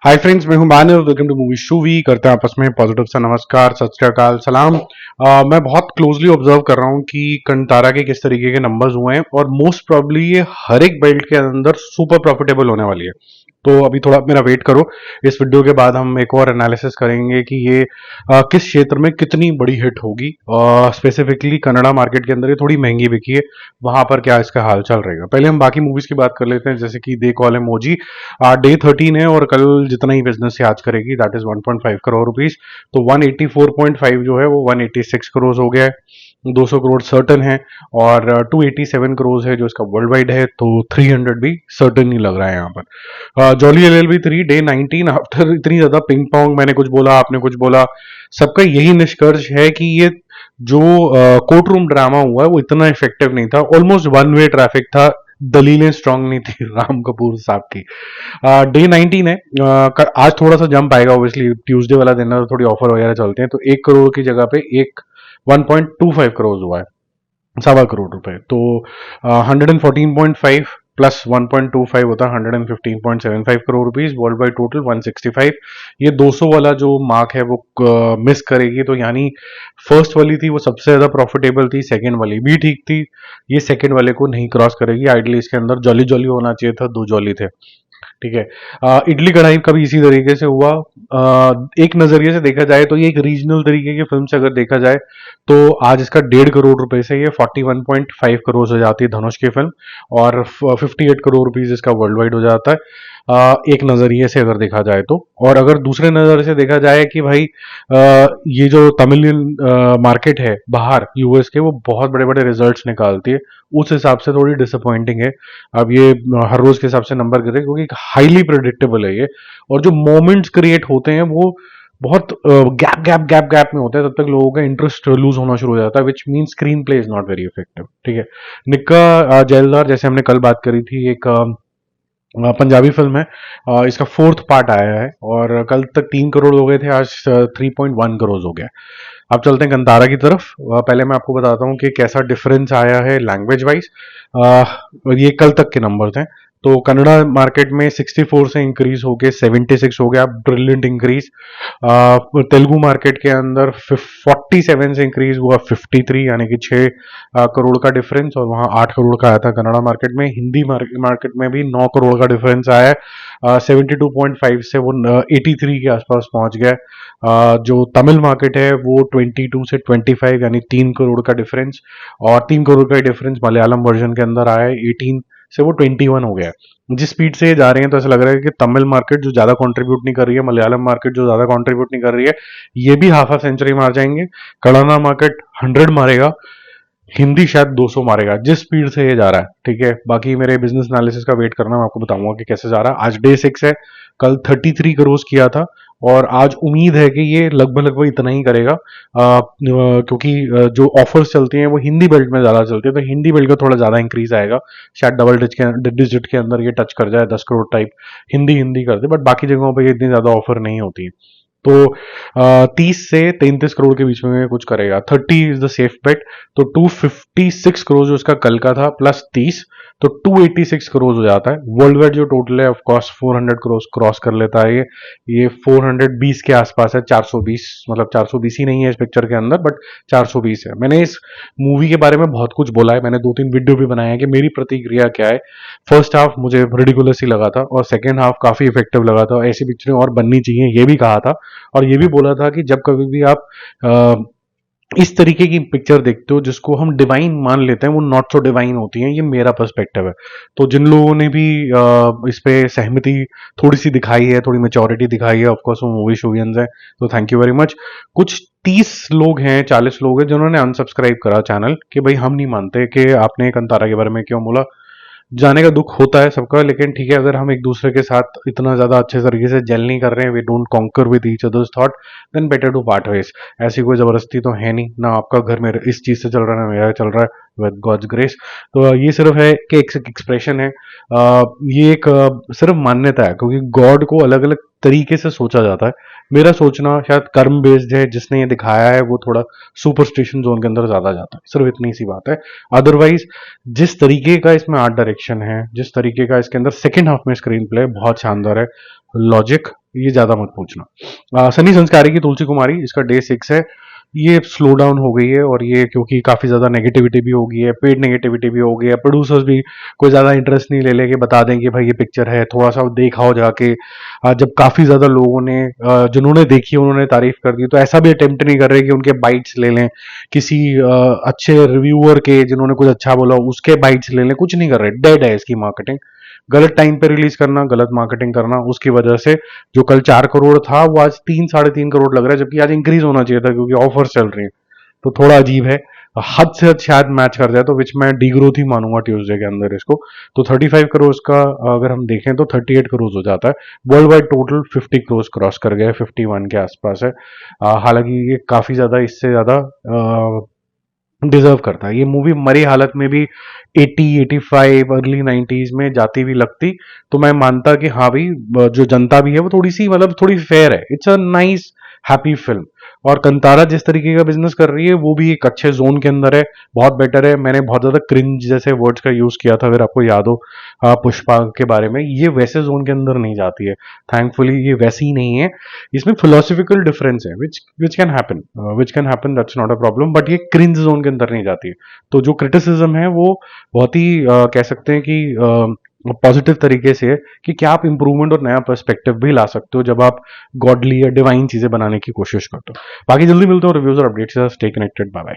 हाय friends, मैं हूं बैनर। वेलकम टू मूवी शूवी। करते हैं आपस में पॉजिटिव सा नमस्कार, सत श्री अकाल, सलाम। मैं बहुत क्लोजली ऑब्जर्व कर रहा हूं कि कंतारा के किस तरीके के नंबर्स हुए हैं और मोस्ट प्रॉब्ली ये हर एक बेल्ट के अंदर सुपर प्रॉफिटेबल होने वाली है। तो अभी थोड़ा मेरा वेट करो। इस वीडियो के बाद हम एक और एनालिसिस करेंगे कि ये किस क्षेत्र में कितनी बड़ी हिट होगी। स्पेसिफिकली कन्नड़ा मार्केट के अंदर ये थोड़ी महंगी बिकी है, वहां पर क्या इसका हाल चल रहेगा। पहले हम बाकी मूवीज की बात कर लेते हैं, जैसे कि दे कॉल इमोजी। डे 13 है और कल जितना ही बिजनेस से आज करेगी दैट इज 1.5 करोड़ रुपीज। तो 184.5 जो है वो 186 करोड़ हो गया है। 200 करोड़ सर्टन है और 287 करोड़ है जो इसका वर्ल्ड वाइड है। तो 300 भी सर्टन ही लग रहा है यहाँ पर। जॉली LLB 3 डे 19 आफ्टर इतनी ज्यादा पिंग पोंग, मैंने कुछ बोला आपने कुछ बोला, सबका यही निष्कर्ष है कि ये जो कोर्ट रूम ड्रामा हुआ है वो इतना इफेक्टिव नहीं था। ऑलमोस्ट वन वे ट्रैफिक था, दलीलें स्ट्रांग नहीं थी राम कपूर साहब की। डे 19 है। आज थोड़ा सा जंप आएगा, ऑब्वियसली ट्यूसडे वाला दिन है तो थोड़ी ऑफर वगैरह चलते हैं। तो 1 करोड़ की जगह पे 1.25 करोड़ हुआ है, 1.25 करोड़ रुपए। तो 114.5 प्लस 1.25 होता है 115.75 crore rupees. World wide total 165। ये 200 वाला जो मार्क है वो मिस करेगी। तो यानी फर्स्ट वाली थी वो सबसे ज्यादा प्रॉफिटेबल थी, सेकंड वाली भी ठीक थी, ये सेकंड वाले को नहीं क्रॉस करेगी। आइडली इसके अंदर जॉली जॉली होना चाहिए था, 2 जॉली थे। ठीक है। इडली कढ़ाई का भी इसी तरीके से हुआ। एक नजरिए से देखा जाए तो ये एक रीजनल तरीके की फिल्म से अगर देखा जाए तो आज इसका 1.5 करोड़ रुपए से ये 41.5 करोड़ हो जाती है धनुष की फिल्म, और 58 करोड़ रुपीज इसका वर्ल्ड वाइड हो जाता है। एक नजरिए से अगर देखा जाए तो। और अगर दूसरे नजर से देखा जाए कि भाई ये जो तमिलियन मार्केट है बाहर यूएस के, वो बहुत बड़े बड़े रिजल्ट्स निकालती है, उस हिसाब से थोड़ी डिसअपॉइंटिंग है। अब ये हर रोज के हिसाब से नंबर गिरे क्योंकि हाईली प्रिडिक्टेबल है ये, और जो मोमेंट्स क्रिएट होते हैं वो बहुत गैप गैप गैप गैप में होता है, तब तक लोगों का इंटरेस्ट लूज होना शुरू हो जाता है, which mean screen play is not very effective. ठीक है। निक्का जैलदार, जैसे हमने कल बात करी थी, एक पंजाबी फिल्म है। इसका 4th पार्ट आया है और कल तक 3 करोड़ हो गए थे, आज 3.1 करोड़ हो गया। अब चलते हैं कंतारा की तरफ। पहले मैं आपको बताता हूँ कि कैसा डिफरेंस आया है लैंग्वेज वाइज। ये कल तक के नंबर्स हैं। तो कन्नड़ा मार्केट में 64 से इंक्रीज होके 76 हो गया, ब्रिलियंट इंक्रीज। तेलुगु मार्केट के अंदर 47 से इंक्रीज हुआ 53, यानी कि 6 करोड़ का डिफरेंस, और वहाँ 8 करोड़ का आया था कन्नड़ा मार्केट में। हिंदी मार्केट में भी 9 करोड़ का डिफरेंस आया है। 72.5 से वो 83 के आसपास पहुंच गया। जो तमिल मार्केट है वो 22 से 25, यानी 3 करोड़ का डिफरेंस, और 3 करोड़ का डिफरेंस मलयालम वर्जन के अंदर आया है। 18 से वो 21 हो गया है। जिस स्पीड से ये जा रहे हैं तो ऐसा लग रहा है कि तमिल मार्केट जो ज्यादा कंट्रीब्यूट नहीं कर रही है, मलयालम मार्केट जो ज्यादा कंट्रीब्यूट नहीं कर रही है, ये भी हाफ सेंचुरी मार जाएंगे। कन्नड़ा मार्केट 100 मारेगा, हिंदी शायद 200 मारेगा, जिस स्पीड से ये जा रहा है। ठीक है। बाकी मेरे बिजनेस एनालिसिस का वेट करना, मैं आपको बताऊंगा कि कैसे जा रहा है। आज डे 6 है, कल 33 करोड़ किया था, और आज उम्मीद है कि ये लगभग लगभग इतना ही करेगा। क्योंकि जो ऑफर्स चलती हैं वो हिंदी बेल्ट में ज्यादा चलती है, तो हिंदी बेल्ट का थोड़ा ज्यादा इंक्रीज आएगा। शायद डबल डिजिट के अंदर ये टच कर जाए, 10 करोड़ टाइप हिंदी हिंदी कर दे, बट बाकी जगहों पर ये इतनी ज्यादा ऑफर नहीं होती है। तो 30 से 33 करोड़ के बीच में कुछ करेगा। 30 इज द सेफ बेट। तो 256 करोड़ जो उसका कल का था प्लस 30, तो 286 करोड़ हो जाता है। वर्ल्ड वाइड जो टोटल है ऑफकोर्स 400 करोड़ क्रॉस कर लेता है ये 420 के आसपास है। 420, मतलब 420 ही नहीं है इस पिक्चर के अंदर, बट 420 है। मैंने इस मूवी के बारे में बहुत कुछ बोला है, मैंने 2-3 वीडियो भी बनाया है कि मेरी प्रतिक्रिया क्या है। फर्स्ट हाफ मुझे रिडिकुलस ही लगा था, और सेकेंड हाफ काफी इफेक्टिव लगा था। ऐसी पिक्चरें और बननी चाहिए, ये भी कहा था। और ये भी बोला था कि जब कभी भी आप इस तरीके की पिक्चर देखते हो जिसको हम डिवाइन मान लेते हैं, वो नॉट सो डिवाइन होती हैं। ये मेरा पर्सपेक्टिव है। तो जिन लोगों ने भी इस पे सहमति थोड़ी सी दिखाई है, थोड़ी मेच्योरिटी दिखाई है, ऑफकोर्स वो मूवी शोवियंस हैं, तो थैंक यू वेरी मच। कुछ 30 लोग हैं, 40 लोग हैं जिन्होंने अनसब्सक्राइब करा चैनल कि भाई हम नहीं मानते कि आपने कंतारा के बारे में क्यों बोला। जाने का दुख होता है सबका, लेकिन ठीक है, अगर हम एक दूसरे के साथ इतना ज्यादा अच्छे तरीके से जेल नहीं कर रहे हैं, we don't concur with each others thought, then better to part ways. ऐसी कोई जबरदस्ती तो है नहीं, ना आपका घर में इस चीज से चल रहा है, ना मेरा चल रहा है, विद गॉड्स ग्रेस। तो ये सिर्फ है कि एक एक्सप्रेशन है। ये एक सिर्फ मान्यता है, क्योंकि गॉड को अलग अलग तरीके से सोचा जाता है। मेरा सोचना शायद कर्म बेस्ड है, जिसने ये दिखाया है वो थोड़ा सुपरस्टिशन जोन के अंदर ज्यादा जाता है, सिर्फ इतनी सी बात है। अदरवाइज जिस तरीके का इसमें आर्ट डायरेक्शन है, जिस तरीके का इसके अंदर सेकेंड हाफ में स्क्रीन प्ले बहुत शानदार है। लॉजिक ये ज़्यादा मत पूछना। सनी संस्कारी की तुलसी कुमारी, इसका डे 6 है। ये स्लो डाउन हो गई है और ये क्योंकि काफ़ी ज़्यादा नेगेटिविटी भी हो गई है, पेड नेगेटिविटी भी हो गई है, प्रोड्यूसर्स भी कोई ज़्यादा इंटरेस्ट नहीं ले लेके बता दें कि भाई ये पिक्चर है, थोड़ा सा देखा हो जाके। जब काफ़ी ज़्यादा लोगों ने जिन्होंने देखी उन्होंने तारीफ कर दी, तो ऐसा भी अटेम्प्ट नहीं कर रहे कि उनके बाइट्स ले लें, किसी अच्छे रिव्यूअर के जिन्होंने कुछ अच्छा बोला उसके बाइट्स ले लें, कुछ नहीं कर रहे। डेड है इसकी मार्केटिंग। गलत टाइम पे रिलीज करना, गलत मार्केटिंग करना, उसकी वजह से जो कल 4 करोड़ था वो आज 3 साढ़े 3 करोड़ लग रहा है, जबकि आज इंक्रीज होना चाहिए था क्योंकि ऑफर्स चल रही हैं। तो थोड़ा अजीब है। हद से हद शायद मैच कर जाए, तो विच मैं डीग्रोथ ही मानूंगा ट्यूसडे के अंदर इसको। तो 35 करोड़ का अगर हम देखें तो 38 करोड़ हो जाता है। World wide total 50 crore cross कर गया है, 51 के आसपास है। हालांकि ये काफी ज्यादा, इससे ज्यादा डिजर्व करता है। ये मूवी मरी हालत में भी 80, 85, अर्ली 90s में जाती भी लगती, तो मैं मानता कि हाँ भाई, जो जनता भी है वो थोड़ी सी मतलब थोड़ी फेयर है। It's a nice happy film. और कंतारा जिस तरीके का बिजनेस कर रही है वो भी एक अच्छे जोन के अंदर है, बहुत बेटर है। मैंने बहुत ज्यादा क्रिंज जैसे वर्ड्स का यूज किया था, अगर आपको याद हो पुष्पा के बारे में। ये वैसे जोन के अंदर नहीं जाती है, थैंकफुली ये वैसी ही नहीं है। इसमें फिलोसफिकल डिफरेंस है, which can happen, that's not a problem, but ये क्रिंज जोन के अंदर नहीं जाती है। तो जो क्रिटिसिज्म है वो बहुत ही कह सकते हैं कि पॉजिटिव तरीके से है कि क्या आप इंप्रूवमेंट और नया पर्सपेक्टिव भी ला सकते हो जब आप गॉडली या डिवाइन चीजें बनाने की कोशिश करते हो। बाकी जल्दी मिलते हो रिव्यूज और updates, stay connected, bye bye.